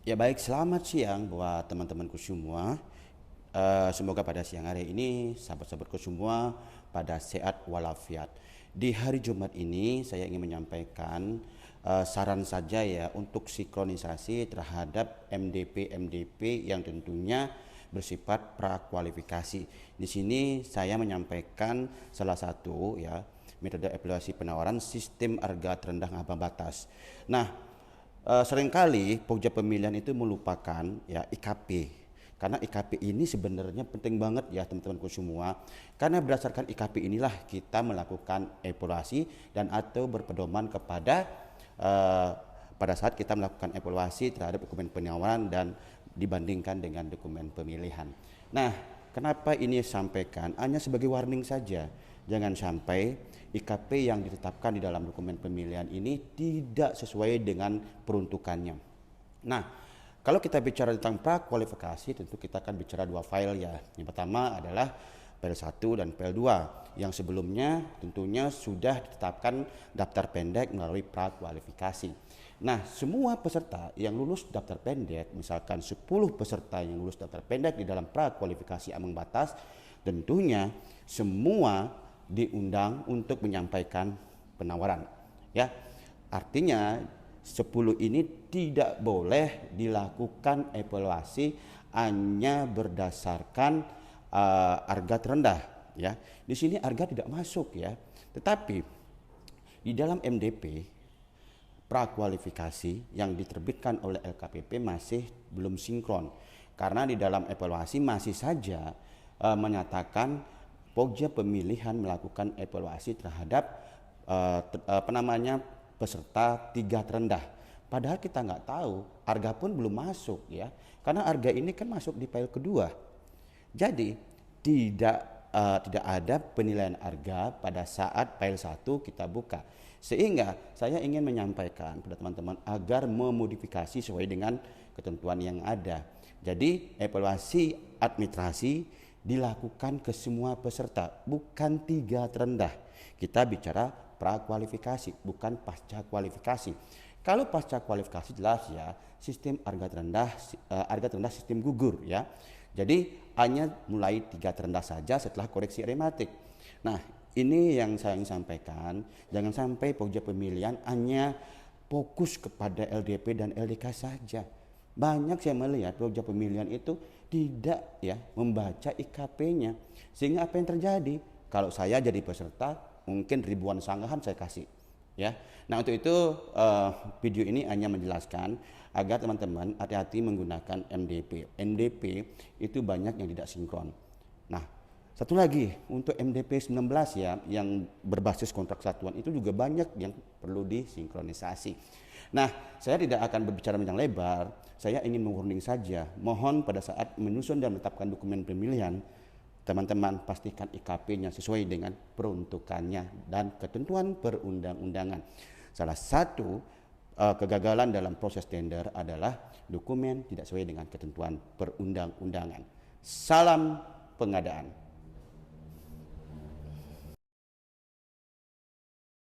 Ya baik, selamat siang buat teman-temanku semua. Semoga pada siang hari ini sahabat-sahabatku semua pada sehat walafiat. Di hari Jumat ini saya ingin menyampaikan saran saja ya untuk sinkronisasi terhadap MDP yang tentunya bersifat prakualifikasi. Di sini saya menyampaikan salah satu ya metode evaluasi penawaran sistem harga terendah ambang batas. Nah, seringkali pokja pemilihan itu melupakan ya IKP, karena IKP ini sebenarnya penting banget ya teman-temanku semua, karena berdasarkan IKP inilah kita melakukan evaluasi dan atau berpedoman kepada pada saat kita melakukan evaluasi terhadap dokumen penawaran dan dibandingkan dengan dokumen pemilihan. Nah, kenapa ini sampaikan hanya sebagai warning saja, jangan sampai IKP yang ditetapkan di dalam dokumen pemilihan ini tidak sesuai dengan peruntukannya. Nah, kalau kita bicara tentang prakualifikasi, tentu kita akan bicara dua file ya. Yang pertama adalah file 1 dan file 2 yang sebelumnya tentunya sudah ditetapkan daftar pendek melalui prakualifikasi. Nah, semua peserta yang lulus daftar pendek, misalkan 10 peserta yang lulus daftar pendek di dalam prakualifikasi ambang batas, tentunya semua diundang untuk menyampaikan penawaran ya. Artinya 10 ini tidak boleh dilakukan evaluasi hanya berdasarkan harga terendah ya. Di sini harga tidak masuk ya. Tetapi di dalam MDP prakualifikasi yang diterbitkan oleh LKPP masih belum sinkron, karena di dalam evaluasi masih saja menyatakan pokja pemilihan melakukan evaluasi terhadap peserta 3 terendah. Padahal kita nggak tahu, harga pun belum masuk ya, karena harga ini kan masuk di file kedua. Jadi tidak ada penilaian harga pada saat file 1 kita buka. Sehingga saya ingin menyampaikan pada teman-teman agar memodifikasi sesuai dengan ketentuan yang ada. Jadi evaluasi administrasi dilakukan ke semua peserta, bukan 3 terendah. Kita bicara prakualifikasi, bukan pasca kualifikasi. Kalau pasca kualifikasi jelas ya, sistem harga terendah sistem gugur ya. Jadi hanya mulai 3 terendah saja setelah koreksi rematik. Nah, ini yang saya ingin sampaikan, jangan sampai pokja pemilihan hanya fokus kepada LDP dan LDK saja. Banyak saya melihat pokja pemilihan itu tidak ya membaca IKP-nya, sehingga apa yang terjadi? Kalau saya jadi peserta mungkin ribuan sanggahan saya kasih ya. Nah, untuk itu video ini hanya menjelaskan agar teman-teman hati-hati menggunakan MDP. MDP itu banyak yang tidak sinkron. Nah, satu lagi untuk MDP 19 ya yang berbasis kontrak satuan itu juga banyak yang perlu disinkronisasi. Nah, saya tidak akan berbicara panjang lebar, saya ingin mengwarning saja. Mohon pada saat menyusun dan menetapkan dokumen pemilihan, teman-teman pastikan IKP-nya sesuai dengan peruntukannya dan ketentuan perundang-undangan. Salah satu kegagalan dalam proses tender adalah dokumen tidak sesuai dengan ketentuan perundang-undangan. Salam pengadaan.